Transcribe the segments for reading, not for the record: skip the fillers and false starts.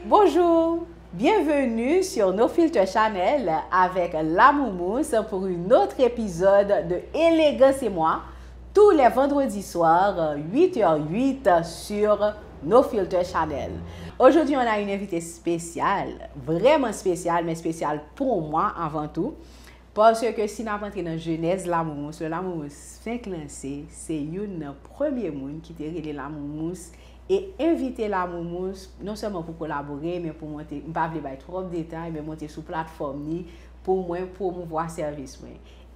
Bonjour, bienvenue sur No Filter Channel avec La Moumousse pour un autre épisode de Élégance et moi, tous les vendredis soirs, 8h08 sur No Filter Channel. Aujourd'hui, on a une invitée spéciale, vraiment spéciale, mais spéciale pour moi avant tout. Parce que si nous avons entré dans la jeunesse, La Moumousse fait classer, c'est une premier monde qui t'a relé La Moumousse et inviter La Moumousse non seulement pour collaborer, mais pour monter, je ne vais pas vous trop de détails, mais monter sur la plateforme pour moi promouvoir le service.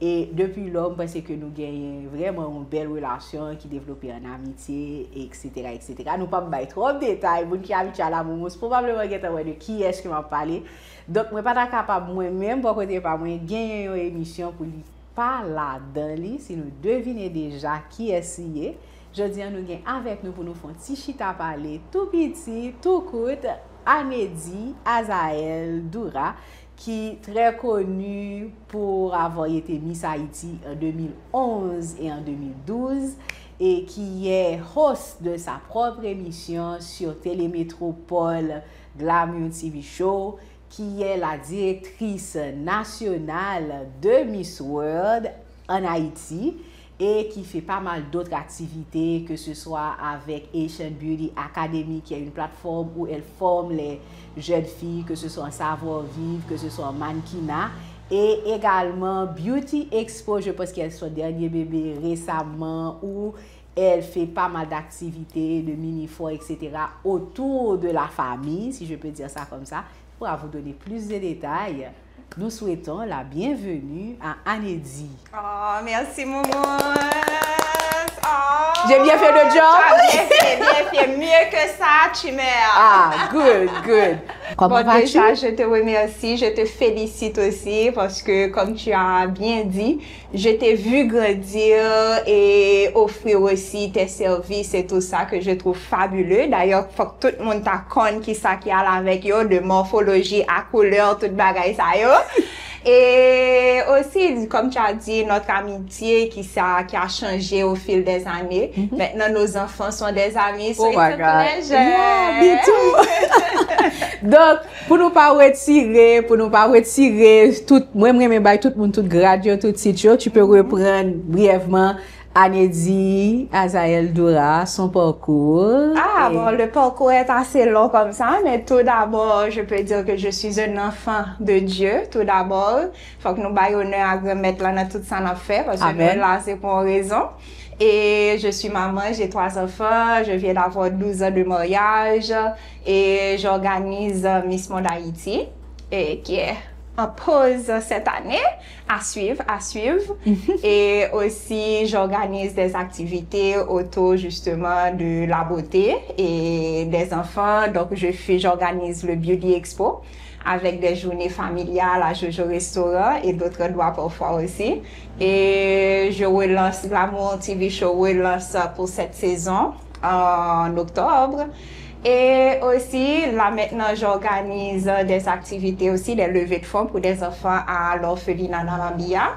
Et depuis là, je pense que nous gagnons vraiment une belle relation qui développe en amitié, etc. etc. Nous ne pouvons pas trop de détails, pour qui habitué à La Moumousse, probablement de qui est-ce qui m'a parlé. Donc, je ne suis pas capable moi-même, pour côté par moi, gagner une émission pour lui parler là-dedans, si nous devinez déjà qui est ci. Je dis à nous avec nous pour nous faire un petit chita parler, tout petit, tout court, Anedi Azael Doura, qui est très connue pour avoir été Miss Haïti en 2011 et en 2012 et qui est host de sa propre émission sur Télémétropole Glamour TV Show, qui est la directrice nationale de Miss World en Haïti et qui fait pas mal d'autres activités, que ce soit avec Asian Beauty Academy, qui est une plateforme où elle forme les jeunes filles, que ce soit en savoir-vivre, que ce soit en mannequinat, et également Beauty Expo, je pense qu'elle est son dernier bébé récemment, où elle fait pas mal d'activités, de mini-foires, etc., autour de la famille, si je peux dire ça comme ça. Pour vous donner plus de détails, nous souhaitons la bienvenue à Anedi. Oh, merci Moumousse. Oh, j'ai bien fait le job? Bien fait, mieux que ça, tu m'aimes. Ah, good. Comment vas-tu? Déjà, je te remercie, je te félicite aussi parce que, comme tu as bien dit, je t'ai vu grandir et offrir aussi tes services et tout ça que je trouve fabuleux. D'ailleurs, il faut que tout le monde t'accorde qui ça qui a avec yo, de morphologie à couleur, toute bagaille ça yo. Et aussi, comme tu as dit, notre amitié qui a changé au fil des années. Maintenant, nos enfants sont des amis. Oh my God. Yeah, me too. Donc, pour nous pas retirer, tout, moi, tout le monde, tout gradué, tout sitio, tu peux reprendre brièvement Anedi Azael Doura, son parcours. Ah, bon, le parcours est assez long comme ça, mais tout d'abord, je peux dire que je suis un enfant de Dieu, tout d'abord. Il faut que nous baillons honneur à remettre là dans tout ça qu'on a fait, parce que nous, là, c'est pour une raison. Et je suis maman, j'ai 3 enfants, je viens d'avoir 12 ans de mariage, et j'organise Miss Monde Haïti, et qui est en pause cette année, à suivre. Et aussi, j'organise des activités autour justement de la beauté et des enfants. Donc, j'organise le Beauty Expo avec des journées familiales à Jojo Restaurant et d'autres endroits parfois aussi. Et je relance Glamour TV Show pour cette saison en octobre. Et aussi, là maintenant, j'organise des activités aussi, des levées de fonds pour des enfants à l'orphelinat Namibia,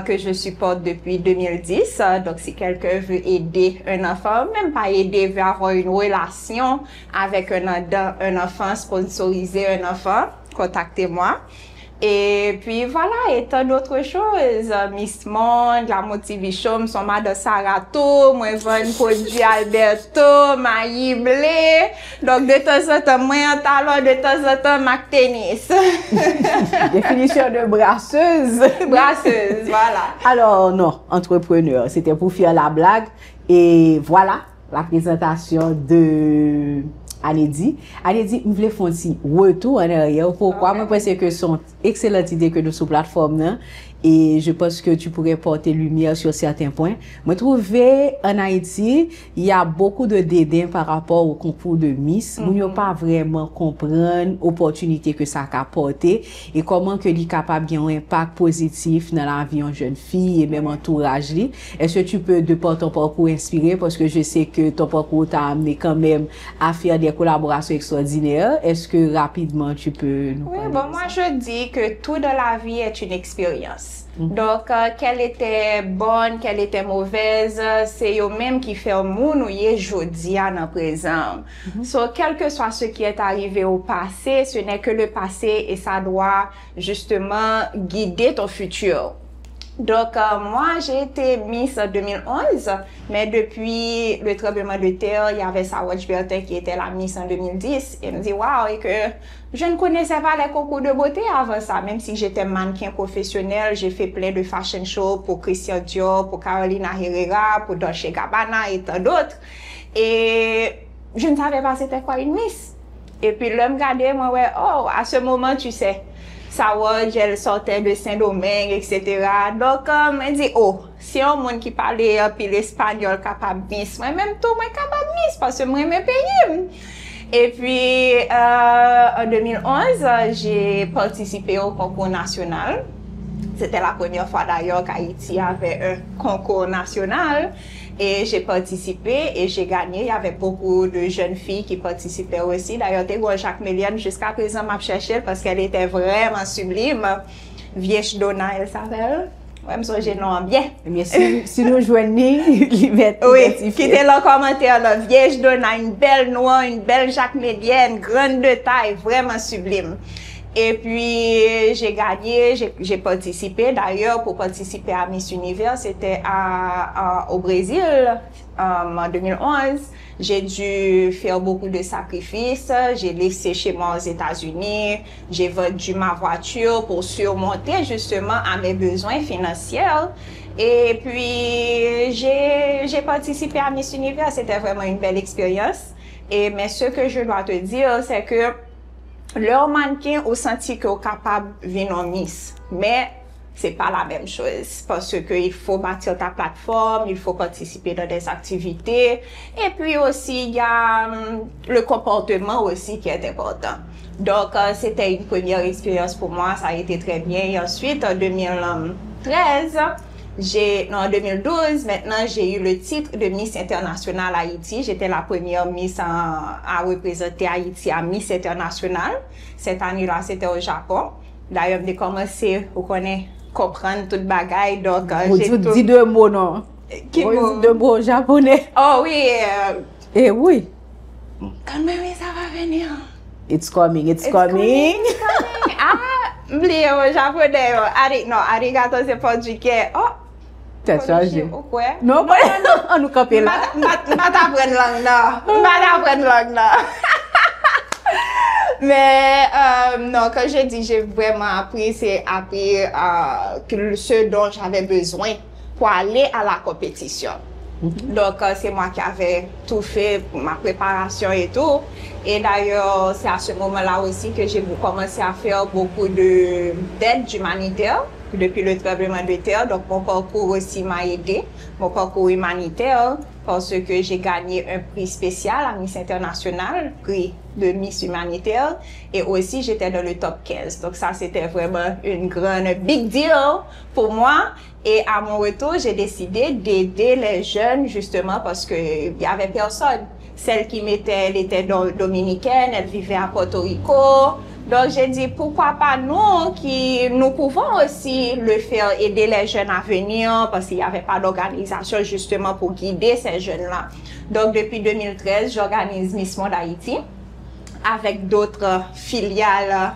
que je supporte depuis 2010. Donc, si quelqu'un veut aider un enfant, même pas aider, veut avoir une relation avec un enfant, sponsoriser un enfant, contactez-moi. Et puis voilà, et tant d'autres choses. Miss Monde, la Motivation, son de Sarato, moi, vendre produit Alberto, Maï Blé. Donc, de temps en temps, moi, un talent, de temps en temps, Mac Tennis. Définition de brasseuse. Brasseuse, voilà. Alors, non, entrepreneur, c'était pour faire la blague. Et voilà, la présentation de Anedi, je voulais faire un petit retour en arrière. Pourquoi? Moi, je pense que c'est une excellente idée que nous sur la plateforme. Et je pense que tu pourrais porter lumière sur certains points. Moi, je trouvais en Haïti, il y a beaucoup de dédain par rapport au concours de Miss. Nous n'avons pas vraiment comprendre l'opportunité que ça a apporté et comment que l'est capable d'avoir un impact positif dans la vie en jeune fille et même entourage. Est-ce que tu peux, de par ton parcours, inspirer? Parce que je sais que ton parcours t'a amené quand même à faire des collaborations extraordinaires. Est-ce que rapidement tu peux nous parler? Oui, bon, moi je dis que tout dans la vie est une expérience. expérience. Donc, qu'elle était bonne, qu'elle était mauvaise, c'est eux-mêmes qui font moun ou yé jodi à dans présent. So, quel que soit ce qui est arrivé au passé, ce n'est que le passé et ça doit justement guider ton futur. Donc, moi, j'ai été Miss en 2011, mais depuis le tremblement de terre, il y avait Sarah Bertin qui était la Miss en 2010. Et me dit, waouh, et que je ne connaissais pas les concours de beauté avant ça. Même si j'étais mannequin professionnel, j'ai fait plein de fashion shows pour Christian Dior, pour Carolina Herrera, pour Dolce Gabbana et tant d'autres. Et je ne savais pas c'était quoi une Miss. Et puis, l'homme regardait, moi, ouais, oh, à ce moment, tu sais, Sarah, elle sortait de Saint-Domingue, etc. Donc, elle dit, oh, si un monde qui parlait puis l'espagnol capable Miss, moi-même tout, moi capable Miss, parce que moi, je me paye. Et puis, en 2011, j'ai participé au concours national. C'était la première fois d'ailleurs qu'Haïti avait un concours national. Et j'ai participé et j'ai gagné. Il y avait beaucoup de jeunes filles qui participaient aussi. D'ailleurs, Jacques Méliane, jusqu'à présent, m'a cherché parce qu'elle était vraiment sublime. Vierge Donna, elle s'appelle. Ouais, je j'ai nom bien. Mais si nous joignons, oui, quittez le commentaire là. Vierge Donna, une belle noire, une belle Jacques Méliane, grande de taille, vraiment sublime. Et puis, j'ai gagné, j'ai participé. D'ailleurs, pour participer à Miss Univers, c'était au Brésil en 2011. J'ai dû faire beaucoup de sacrifices. J'ai laissé chez moi aux États-Unis. J'ai vendu ma voiture pour surmonter justement à mes besoins financiers. Et puis, j'ai participé à Miss Univers. C'était vraiment une belle expérience. Mais ce que je dois te dire, c'est que leurs mannequins ont senti qu'ils sont capables de venir en Miss. Mais c'est pas la même chose parce qu'il faut bâtir ta plateforme, il faut participer dans des activités. Et puis aussi, il y a le comportement aussi qui est important. Donc, c'était une première expérience pour moi, ça a été très bien. Et ensuite, en 2013, en 2012, maintenant, j'ai eu le titre de Miss International Haïti. J'étais la première Miss à représenter Haïti à Miss International. Cette année-là, c'était au Japon. D'ailleurs, j'ai commencé, vous connaissez, comprendre toute bagaille. Donc, j'ai dit deux mots, non? Qui mot? Deux mots japonais. Oh oui. Eh oui. Quand même, ça va venir. It's coming, it's coming. Ah, m'oublié au japonais. Non, arigato, c'est portugais. Oh. T'as changé. Non, non, on nous copie là. Je vais t'apprendre langue là. Je vais t'apprendre langue là. Mais non, quand j'ai dit j'ai vraiment appris, c'est appris ce dont j'avais besoin pour aller à la compétition. Donc, c'est moi qui avais tout fait pour ma préparation et tout. Et d'ailleurs, c'est à ce moment-là aussi que j'ai commencé à faire beaucoup d'aide humanitaire depuis le tremblement de terre. Donc, mon parcours aussi m'a aidé, mon parcours humanitaire, parce que j'ai gagné un prix spécial à Miss International, prix de Miss Humanitaire. Et aussi, j'étais dans le top 15. Donc, ça, c'était vraiment une grande big deal pour moi. Et à mon retour, j'ai décidé d'aider les jeunes, justement, parce qu'il n'y avait personne. Celle qui m'était, elle était dominicaine, elle vivait à Porto Rico. Donc, j'ai dit, pourquoi pas nous pouvons aussi le faire, aider les jeunes à venir, parce qu'il n'y avait pas d'organisation, justement, pour guider ces jeunes-là. Donc, depuis 2013, j'organise Miss Monde Haïti, avec d'autres filiales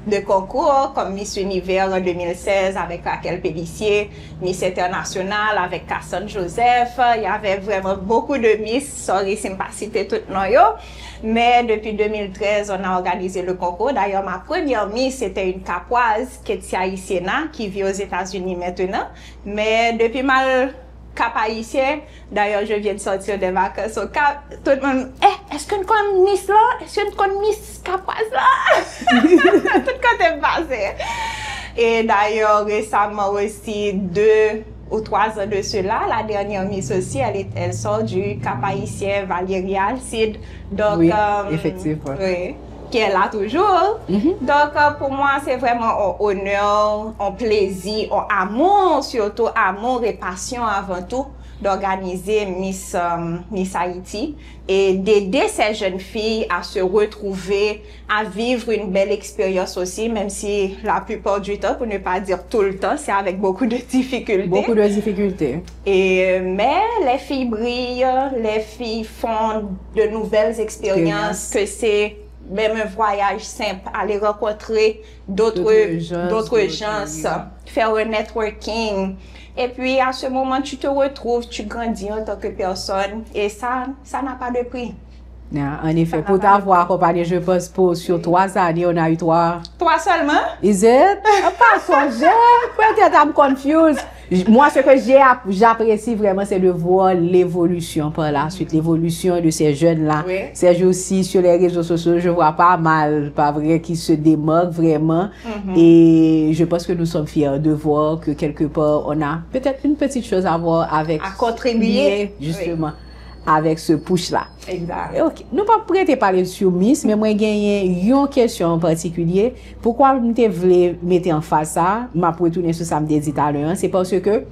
de concours, comme Miss Univers en 2016 avec Raquel Pellissier, Miss International avec Casson Joseph. Il y avait vraiment beaucoup de Miss, sorry si je ne pas citer toutes les noms. Mais depuis 2013, on a organisé le concours. D'ailleurs, ma première Miss, c'était une Capoise, Ketia Isiena, qui vit aux États-Unis maintenant. Mais depuis mal Cap haïtien, d'ailleurs, je viens de sortir des vacances au Cap. Tout le monde, est-ce qu'on connaît Miss là? Est-ce qu'on connaît Miss Capoise là? Tout côté passé. Et d'ailleurs, récemment aussi, 2 ou 3 ans de cela, la dernière Miss aussi, elle sort du Cap haïtien, Valérie Alcide. Donc, oui, effectivement. Oui, qui est là toujours. Donc, pour moi, c'est vraiment un honneur, un plaisir, un amour, surtout amour et passion avant tout, d'organiser Miss Haïti et d'aider ces jeunes filles à se retrouver, à vivre une belle expérience aussi, même si la plupart du temps, pour ne pas dire tout le temps, c'est avec beaucoup de difficultés. Beaucoup de difficultés. Mais les filles brillent, les filles font de nouvelles expériences, que c'est même un voyage simple, aller rencontrer d'autres gens, faire un networking. Et puis, à ce moment, tu te retrouves, tu grandis en tant que personne. Et ça n'a pas de prix. Yeah, en effet, pour t'avoir accompagné, je pense, sur 3 années, on a eu 3. 3 seulement? Is it? Pas songé. Peut-être I'm confused. Moi, ce que j'apprécie vraiment, c'est de voir l'évolution par la suite, l'évolution de ces jeunes-là. Oui. Ces jours-ci, sur les réseaux sociaux, je vois pas mal, pas vrai, qui se démarquent vraiment. Et je pense que nous sommes fiers de voir que quelque part, on a peut-être une petite chose à voir avec... À contribuer. Justement. Oui. Avec ce push-là. Exact. Ok. Nous pas prêter parler sur Miss, mais moi, j'ai une question en particulier. Pourquoi je voulais mettre en face ça? Je vais retourner sur ça, me dit tout à l'heure. C'est parce que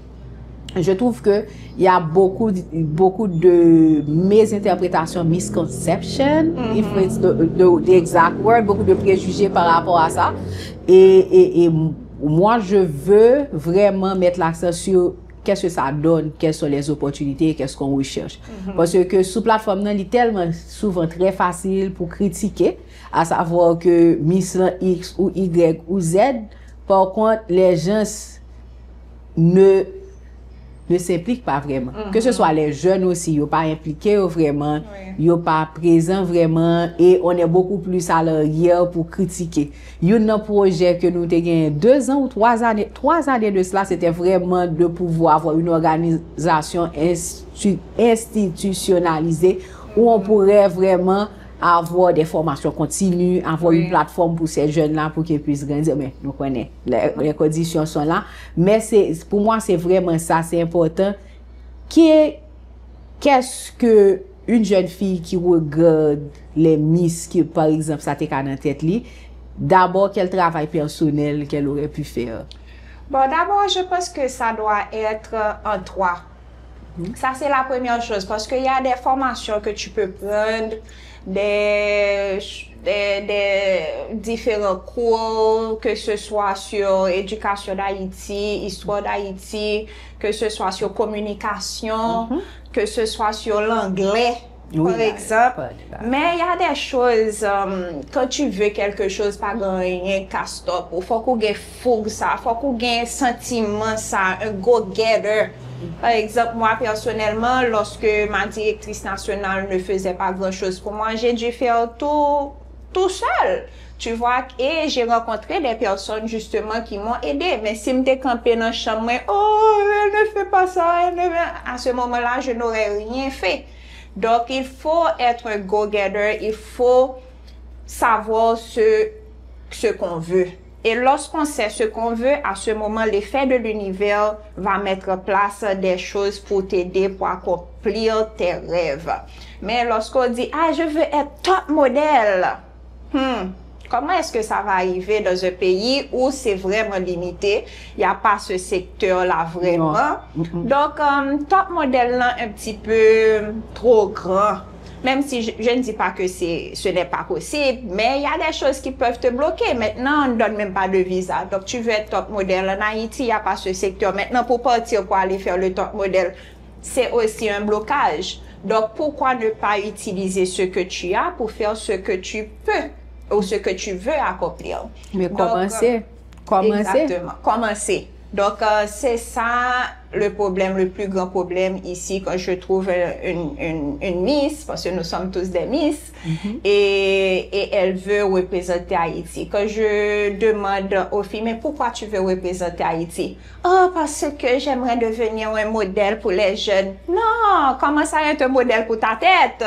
je trouve que il y a beaucoup de mésinterprétations, misconceptions, if it's the exact word, beaucoup de préjugés par rapport à ça. Et moi, je veux vraiment mettre l'accent sur qu'est-ce que ça donne, quelles sont les opportunités, qu'est-ce qu'on recherche. Parce que sous plateforme, il est tellement souvent très facile pour critiquer, à savoir que Miss X ou Y ou Z, par contre, les gens ne s'impliquent pas vraiment. Que ce soit les jeunes aussi, ils ne sont pas impliqués vraiment, ils ne sont pas présents vraiment, et on est beaucoup plus à l'arrière pour critiquer. Il y a un projet que nous avons gagné 2 ans ou 3 années de cela, c'était vraiment de pouvoir avoir une organisation institutionnalisée où on pourrait vraiment avoir des formations continues, avoir une plateforme pour ces jeunes-là pour qu'ils puissent grandir. Mais nous connaissons, les conditions sont là. Mais pour moi, c'est vraiment ça, c'est important. Qu'est-ce que une jeune fille qui regarde les Miss, qui par exemple, ça t'est dans tête, d'abord, quel travail personnel qu'elle aurait pu faire? Bon, d'abord, je pense que ça doit être en 3. Ça, c'est la première chose, parce qu'il y a des formations que tu peux prendre, des différents cours, que ce soit sur éducation d'Haïti, histoire d'Haïti, que ce soit sur communication, que ce soit sur l'anglais, par exemple. Mais il y a des choses, quand tu veux quelque chose, pas gagner casse-top, il faut qu'on ait fougue ça, il faut qu'on ait un sentiment ça, un go-getter. Par exemple, moi personnellement, lorsque ma directrice nationale ne faisait pas grand-chose pour moi, j'ai dû faire tout seul. Tu vois, et j'ai rencontré des personnes justement qui m'ont aidé. Mais si je m'étais campé dans la chambre, oh, elle ne fait pas ça, à ce moment-là, je n'aurais rien fait. Donc, il faut être un go-getter, il faut savoir ce qu'on veut. Et lorsqu'on sait ce qu'on veut, à ce moment, l'effet de l'univers va mettre en place des choses pour t'aider, pour accomplir tes rêves. Mais lorsqu'on dit, ah, je veux être top modèle, comment est-ce que ça va arriver dans un pays où c'est vraiment limité? Il n'y a pas ce secteur-là vraiment. Donc, top modèle là, un petit peu trop grand. Même si je ne dis pas que ce n'est pas possible, mais il y a des choses qui peuvent te bloquer. Maintenant, on ne donne même pas de visa. Donc, tu veux être top modèle. En Haïti, il n'y a pas ce secteur. Maintenant, pour partir, pour aller faire le top modèle, c'est aussi un blocage. Donc, pourquoi ne pas utiliser ce que tu as pour faire ce que tu peux ou ce que tu veux accomplir? Mais commencer. Exactement, commencer. Donc, c'est ça le problème, le plus grand problème ici quand je trouve une Miss, parce que nous sommes tous des Miss, et elle veut représenter Haïti. Quand je demande aux filles, mais pourquoi tu veux représenter Haïti? Oh, parce que j'aimerais devenir un modèle pour les jeunes. Non, comment ça être un modèle pour ta tête?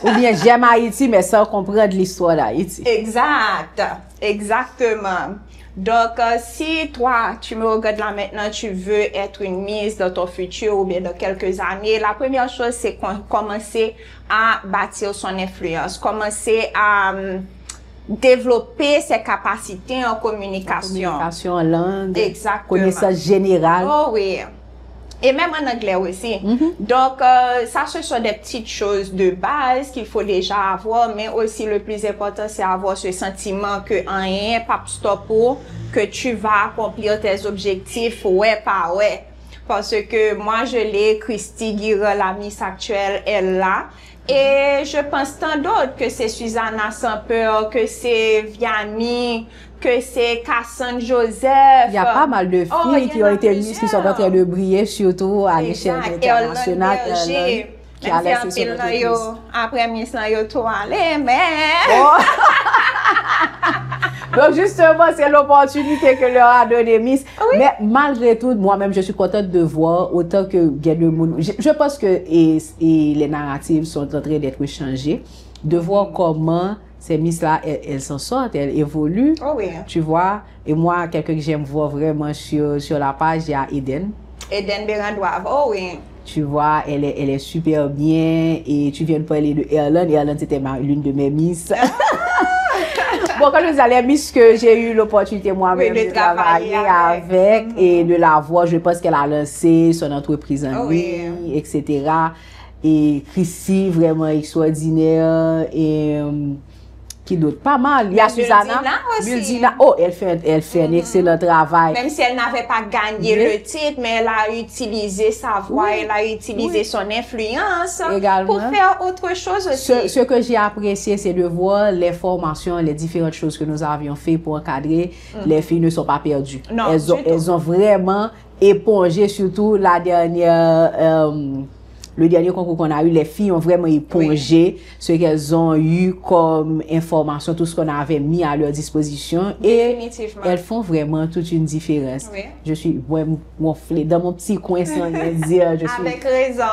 Ou bien j'aime Haïti, mais sans comprendre l'histoire d'Haïti. Exact, exactement. Donc, si toi, tu me regardes là maintenant, tu veux être une Miss dans ton futur ou bien dans quelques années, la première chose, c'est commencer à bâtir son influence, commencer à développer ses capacités en communication. Communication en langue, exactement. Connaissance générale. Oh oui. Et même en anglais aussi. Donc, ça, ce sont des petites choses de base qu'il faut déjà avoir, mais aussi le plus important, c'est avoir ce sentiment que rien, pas stop pour, que tu vas accomplir tes objectifs, ouais, pas ouais. Parce que moi, je l'ai, Christy Guira, la Miss actuelle, elle l'a. Et je pense tant d'autres, que c'est Susanna Sampeur, que c'est Vianney, que c'est Cassandre Joseph. Il y a pas mal de filles qui ont été mises, qui sont en train de briller, surtout à l'échelle internationale. Qui a laissé son entreprise. Après, Miss là, yo tout allé, mais... Donc, justement, c'est l'opportunité que leur a donné Miss. Oui. Mais malgré tout, moi-même, je suis contente de voir autant que je pense que les narratives sont en train d'être changées, de voir comment ces Miss-là, elles s'en sortent, elles évoluent. Oh oui. Tu vois? Et moi, quelqu'un que j'aime voir vraiment sur la page, il y a Eden. Eden Berandoave, oh oui. Tu vois, elle est super bien. Et tu viens de parler de Erlen. Erlen, c'était l'une de mes Miss. Bon, quand je dis les Miss que j'ai eu l'opportunité moi-même de travailler avec et de la voir, je pense qu'elle a lancé son entreprise en ligne, etc. Et Christy, vraiment extraordinaire. Et qui d'autre? Pas mal. Il y a Susanna. Buldina. Oh, elle fait un excellent travail. Même si elle n'avait pas gagné le titre, mais elle a utilisé sa voix, elle a utilisé son influence pour faire autre chose aussi. Ce que j'ai apprécié, c'est de voir les formations, les différentes choses que nous avions fait pour encadrer. Les filles ne sont pas perdues. Non, elles ont vraiment épongé, surtout la dernière... le dernier concours qu'on a eu, les filles ont vraiment épongé ce qu'elles ont eu comme information, tout ce qu'on avait mis à leur disposition. Et elles font vraiment toute une différence. Oui. Je suis vraiment gonflée dans mon petit coin sans rien dire. Avec raison.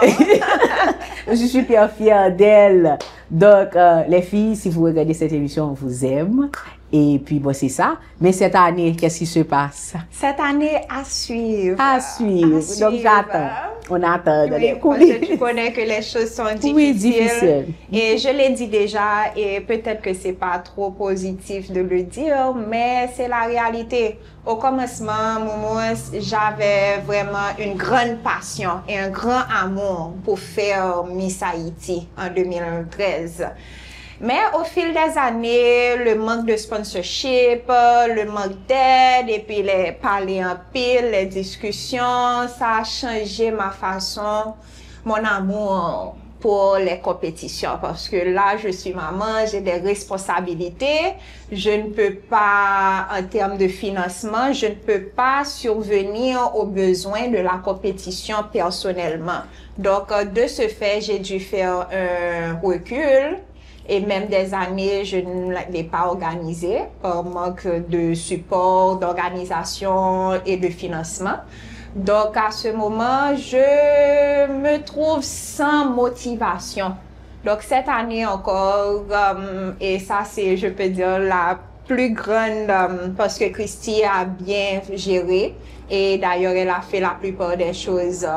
Je suis super fière d'elles. Donc, les filles, si vous regardez cette émission, on vous aime. Et puis, bon, c'est ça. Mais cette année, qu'est-ce qui se passe? Cette année, à suivre. À suivre. Donc, j'attends. On attend dans les coulisses. Parce que tu connais que les choses sont difficiles. Oui, difficiles. Et je l'ai dit déjà, et peut-être que c'est pas trop positif de le dire, mais c'est la réalité. Au commencement, Moumous, j'avais vraiment une grande passion et un grand amour pour faire Miss Haïti en 2013. Mais au fil des années, le manque de sponsorship, le manque d'aide et puis les parler en pile, les discussions, ça a changé ma façon, mon amour pour les compétitions. Parce que là, je suis maman, j'ai des responsabilités. Je ne peux pas, en termes de financement, je ne peux pas survenir aux besoins de la compétition personnellement. Donc, de ce fait, j'ai dû faire un recul. Et même des années, je ne l'ai pas organisé par manque de support, d'organisation et de financement. Donc, à ce moment, je me trouve sans motivation. Donc, cette année encore, et ça, c'est, je peux dire, la plus grande, parce que Christy a bien géré. Et d'ailleurs, elle a fait la plupart des choses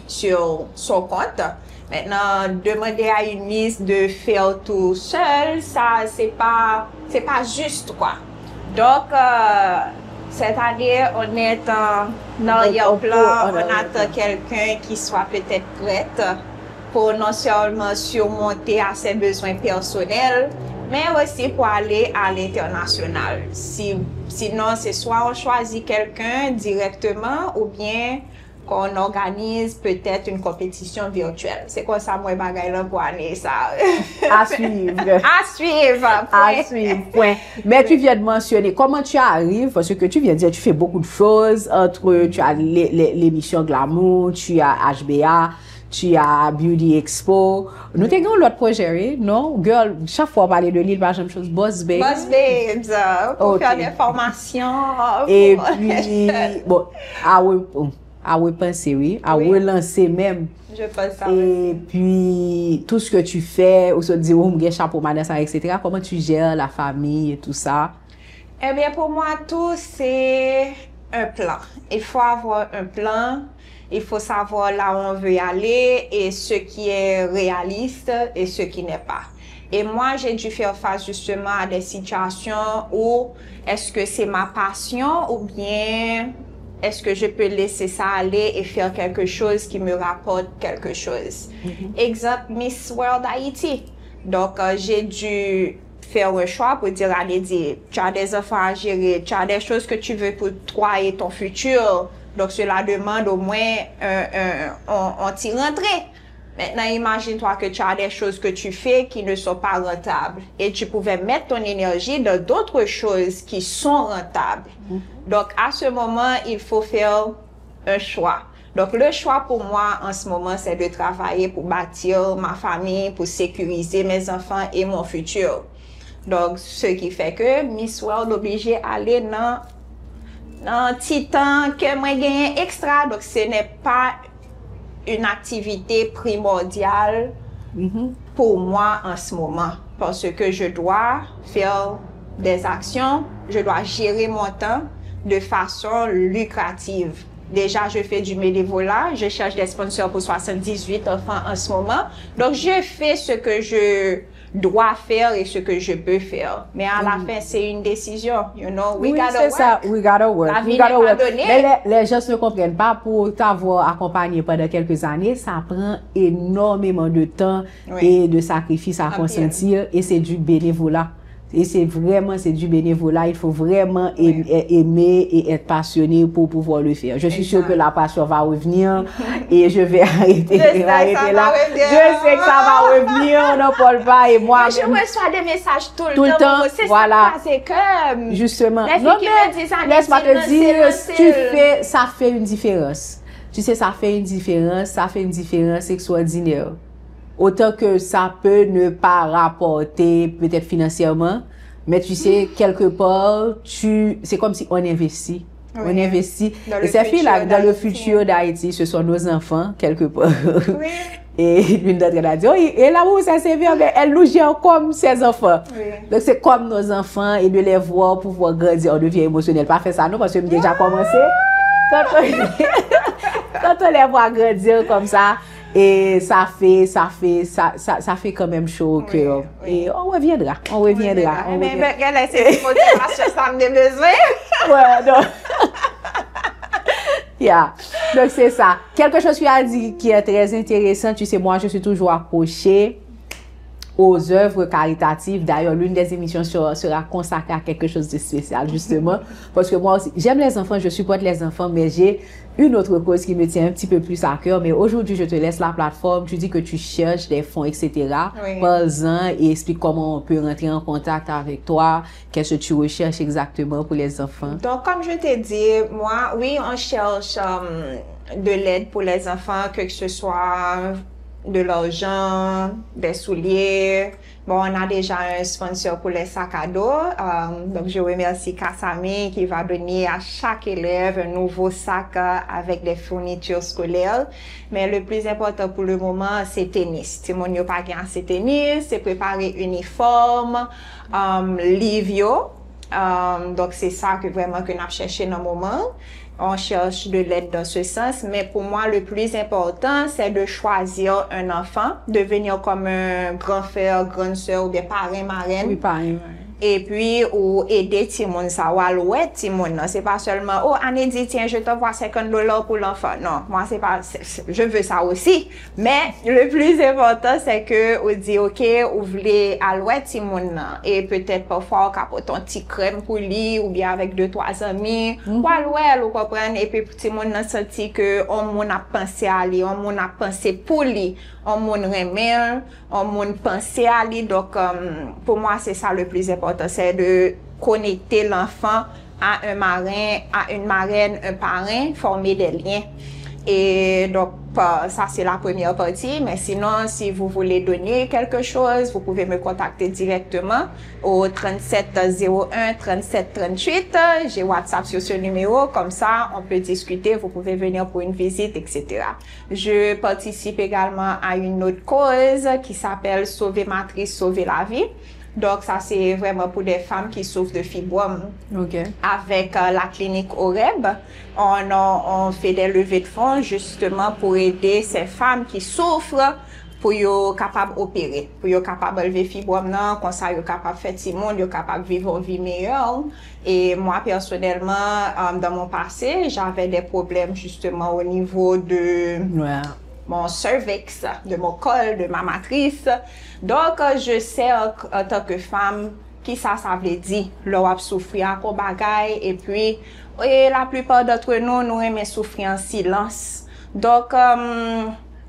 sur son compte. Maintenant, demander à une Miss de faire tout seul, ça, c'est pas juste, quoi. Donc, cette année, on est en arrière-plan, on attend quelqu'un qui soit peut-être prête pour non seulement surmonter à ses besoins personnels, mais aussi pour aller à l'international. Sinon, c'est soit on choisit quelqu'un directement ou bien qu'on organise peut-être une compétition virtuelle. C'est quoi ça, moi, bagaille là pour aller ça? À suivre. À suivre. À suivre, point. Mais tu viens de mentionner comment tu arrives, parce que tu viens de dire, tu fais beaucoup de choses, tu as l'émission Glamour, tu as HBA, tu as Beauty Expo. Nous avons l'autre projet, non? Girl, chaque fois on parle de l'île, par exemple, chose Boss Babes. Boss Babes, pour faire des formations. Et puis, bon, à repenser, oui, à relancer même. Je pense ça. Et puis, tout ce que tu fais, ou se dire, oh, mon chapeau, madame, etc. Comment tu gères la famille et tout ça? Eh bien, pour moi, tout, c'est un plan. Il faut avoir un plan. Il faut savoir là où on veut aller et ce qui est réaliste et ce qui n'est pas. Et moi, j'ai dû faire face justement à des situations où est-ce que c'est ma passion ou bien est-ce que je peux laisser ça aller et faire quelque chose qui me rapporte quelque chose? Exemple, Miss World Haïti. Donc, j'ai dû faire un choix pour dire à Lady, tu as des enfants à gérer, tu as des choses que tu veux pour toi et ton futur. Donc, cela demande au moins un petit rentrée. Maintenant, imagine-toi que tu as des choses que tu fais qui ne sont pas rentables et tu pouvais mettre ton énergie dans d'autres choses qui sont rentables. Donc, à ce moment, il faut faire un choix. Donc, le choix pour moi en ce moment, c'est de travailler pour bâtir ma famille, pour sécuriser mes enfants et mon futur. Donc, ce qui fait que Miss World obligée d'aller dans un petit temps que moi gagne extra. Donc, ce n'est pas une activité primordiale pour moi en ce moment. Parce que je dois faire des actions, je dois gérer mon temps de façon lucrative. Déjà, je fais du bénévolat, je cherche des sponsors pour 78 enfants en ce moment. Donc, je fais ce que je dois faire et ce que je peux faire. Mais à la fin, c'est une décision. You know, we gotta work. Ça, we gotta work. La vie n'est pas donnée. Mais les gens ne comprennent pas, pour t'avoir accompagné pendant quelques années, ça prend énormément de temps et de sacrifices à consentir et c'est du bénévolat. Et c'est du bénévolat. Il faut vraiment aimer et être passionné pour pouvoir le faire. Je suis sûre que la passion va revenir et je vais arrêter là. Je sais que ça va revenir, on n'en parle pas et moi. Je reçois des messages tout le temps. C'est voilà. Ça, c'est que justement. Les filles qui me disent, laisse-moi te dire, ça fait une différence. Tu sais, ça fait une différence extraordinaire. Autant que ça peut ne pas rapporter peut-être financièrement, mais tu sais, quelque part, c'est comme si on investit. Oui. On investit. Et ces filles-là, dans le futur d'Haïti, ce sont nos enfants, quelque part. Oui. Et l'une d'entre elles a dit, oh, et là où ça s'est bien, elle nous gère comme ses enfants. Oui. Donc c'est comme nos enfants et de les voir pouvoir grandir, on devient émotionnel. Pas faire ça, non, parce que j'ai déjà commencé. Quand on les voit grandir comme ça, et ça fait quand même chaud au cœur. Et on reviendra. Mais c'est une motivation, ça me besoin. Ouais, donc. Yeah. Donc c'est ça. Quelque chose que tu as dit qui est très intéressant, tu sais, moi je suis toujours accrochée aux œuvres caritatives. D'ailleurs, l'une des émissions sera consacrée à quelque chose de spécial, justement. Parce que moi aussi, j'aime les enfants, je supporte les enfants, mais j'ai une autre cause qui me tient un petit peu plus à cœur. Mais aujourd'hui, je te laisse la plateforme. Tu dis que tu cherches des fonds, etc. Oui. Parle-en et explique comment on peut rentrer en contact avec toi. Qu'est-ce que tu recherches exactement pour les enfants? Donc, comme je t'ai dit, moi, oui, on cherche de l'aide pour les enfants, que ce soit de l'argent, des souliers. Bon, on a déjà un sponsor pour les sacs à dos. Donc, je remercie Kassami qui va donner à chaque élève un nouveau sac avec des fournitures scolaires. Mais le plus important pour le moment, c'est tennis. Si mon yo pas assez tennis, c'est préparer uniforme, livre. Donc, c'est ça que vraiment que nous avons cherché dans le moment. On cherche de l'aide dans ce sens, mais pour moi, le plus important, c'est de choisir un enfant, devenir comme un grand frère, grande sœur ou bien parrain, marraine. Oui, parrain. Et puis, ou aider Timon, ça va louer Timon. C'est pas seulement, oh, Annie dit, tiens, je t'envoie $50 pour l'enfant. Non, moi, c'est pas, je veux ça aussi. Mais le plus important, c'est que, on dit, OK, vous voulez allouer Timon. Et peut-être parfois, on capote un petit crème pour lui, ou bien avec 2-3 amis. Ou allouer, vous comprenez. Et puis, Timon a senti que, on a pensé à lui, on a pensé pour lui. On m'a remis, on m'a pensé à lui. Donc, pour moi, c'est ça le plus important, c'est de connecter l'enfant à un marin, à une marraine, un parrain, former des liens. Et donc, ça, c'est la première partie. Mais sinon, si vous voulez donner quelque chose, vous pouvez me contacter directement au 3701 3738. J'ai WhatsApp sur ce numéro. Comme ça, on peut discuter. Vous pouvez venir pour une visite, etc. Je participe également à une autre cause qui s'appelle Sauver Matrice, Sauver la vie. Donc, ça, c'est vraiment pour des femmes qui souffrent de fibromes. Okay. Avec la clinique OREB, on fait des levées de fonds justement pour aider ces femmes qui souffrent pour yo capable opérer, pour yo capable lever fibrome nan, comme ça yo capable faire ti monde, yo capable vivre une vie meilleure. Et moi personnellement, dans mon passé, j'avais des problèmes justement au niveau de mon cervix, de mon col, de ma matrice. Donc je sais en tant que femme qui ça veut dire, l'on souffrir à quoi bagaille et puis la plupart d'entre nous aimons souffrir en silence. Donc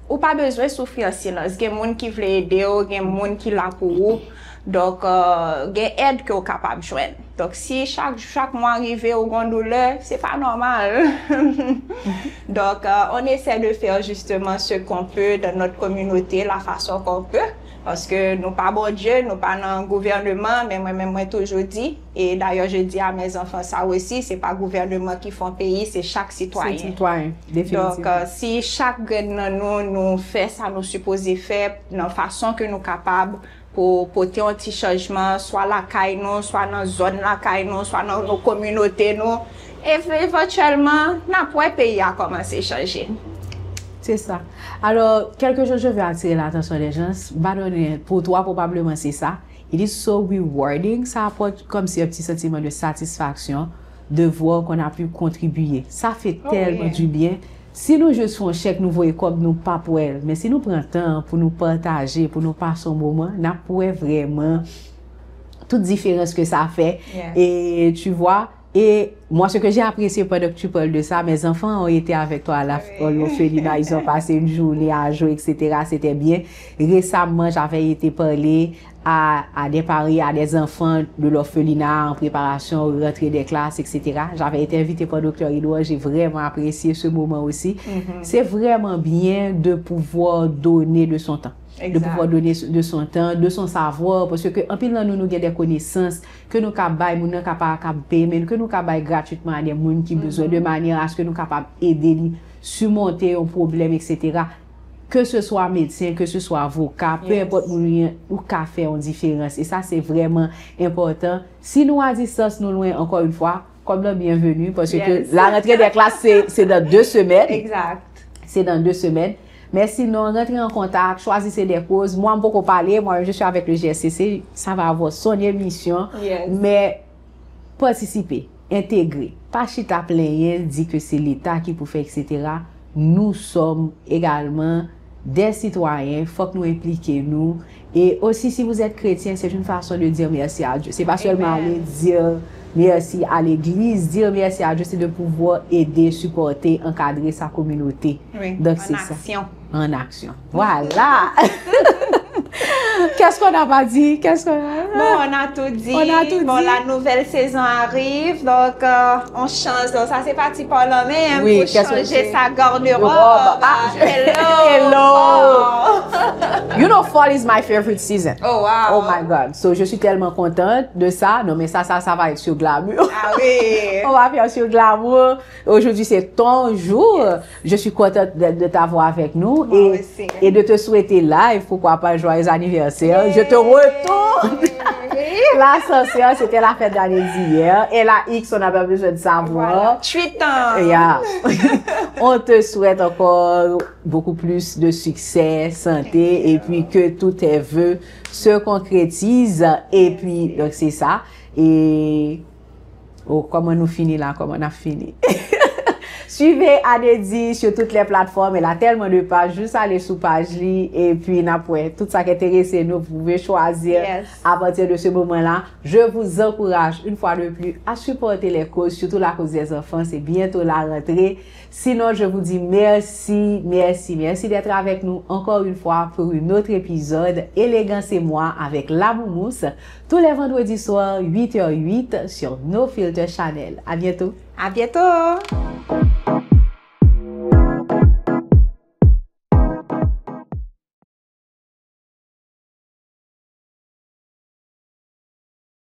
ou pas besoin de souffrir en silence. Il y a des gens qui veulent aider, il y a des gens qui sont là pour vous. Donc, il y a aide que vous êtes capable de joindre. Donc, si chaque mois arrivé au grand douleur, c'est pas normal. Donc, on essaie de faire justement ce qu'on peut dans notre communauté, la façon qu'on peut. Parce que nous pas bon Dieu, nous pas dans le gouvernement, mais moi toujours dit, et d'ailleurs je dis à mes enfants ça aussi, c'est pas le gouvernement qui fait un pays, c'est chaque citoyen. C'est citoyen, définitivement. Donc si chaque nous fait ça, nous supposons faire de la façon que nous sommes capables pour porter un petit changement, soit la caille nous, soit dans la zone la caille nous, soit dans nos communautés nous, et éventuellement, notre pays a commencé à changer. C'est ça. Alors, quelque chose, je veux attirer l'attention des gens. Pour toi, probablement, c'est ça. It is so rewarding. Ça apporte comme si un petit sentiment de satisfaction de voir qu'on a pu contribuer. Ça fait tellement du bien. Si nous juste faisons un chèque, nous voyons comme nous pas pour elle. Mais si nous prenons temps pour nous partager, pour nous passer un moment, nous pouvons vraiment toute différence que ça fait. Yes. Et tu vois, et moi, ce que j'ai apprécié pendant que tu parles de ça, mes enfants ont été avec toi à l'orphelinat, ils ont passé une journée à jouer, etc. C'était bien. Récemment, j'avais été parler à des parents, à des enfants de l'orphelinat en préparation, rentrée des classes, etc. J'avais été invitée par Dr. Edouard, j'ai vraiment apprécié ce moment aussi. C'est vraiment bien de pouvoir donner de son temps. Exact. De pouvoir donner de son temps, de son savoir, parce que en pile nous avons des connaissances que nous capables, nous capables payer, que nous capables gratuitement à des gens qui ont besoin, de manière à ce que nous capables aider, surmonter un problème, etc. Que ce soit médecin, que ce soit avocat, peu importe où qu'a fait une différence. Et ça, c'est vraiment important. Si nous à distance, nous loin, encore une fois, comme le bienvenue, parce que la rentrée des classes, c'est dans 2 semaines. Exact. C'est dans 2 semaines. Mais sinon, rentrez en contact, choisissez des causes. Moi, je ne peux pas parler. Moi, je suis avec le GSCC. Ça va avoir son émission. Mais participez, intégrez. Pas chita plein, dit que c'est l'État qui peut faire, etc. Nous sommes également des citoyens. Il faut que nous impliquions nous. Et aussi, si vous êtes chrétien, c'est une façon de dire merci à Dieu. C'est pas seulement aller dire merci à l'église, dire merci à Dieu, c'est de pouvoir aider, supporter, encadrer sa communauté. Oui, donc en action. En action. Voilà. Qu'est-ce qu'on n'a pas dit? Qu'est-ce qu'on a... Bon, on a tout dit. On a tout bon, dit. La nouvelle saison arrive, donc on change. Donc, ça, c'est parti pour le même. Oui, pour changer sa garde-robe. Hello. You know, fall is my favorite season. Oh, wow. Oh my God. So, je suis tellement contente de ça. Non, mais ça va être sur Glamour. Ah oui. On va faire sur Glamour. Aujourd'hui, c'est ton jour. Je suis contente de t'avoir avec nous. Moi aussi. Et de te souhaiter live, pourquoi pas, joyeux anniversaire. Je te retourne. L'ascension, c'était la fête d'année d'hier. Et la X, on n'a pas besoin de savoir. 8 ans. Yeah. On te souhaite encore beaucoup plus de succès, santé, et puis que tous tes vœux se concrétisent. Et puis, donc c'est ça. Et comment nous finit là, comment on a fini. Suivez Anedi sur toutes les plateformes. Elle a tellement de pages. Juste aller sur page li. Et puis, tout ça qui intéresse nous, vous pouvez choisir à partir de ce moment-là. Je vous encourage une fois de plus à supporter les causes, surtout la cause des enfants. C'est bientôt la rentrée. Sinon, je vous dis merci d'être avec nous encore une fois pour un autre épisode. Élégance et moi avec La Moumousse. Tous les vendredis soirs, 8h08 sur No Filter Channel. À bientôt. À bientôt.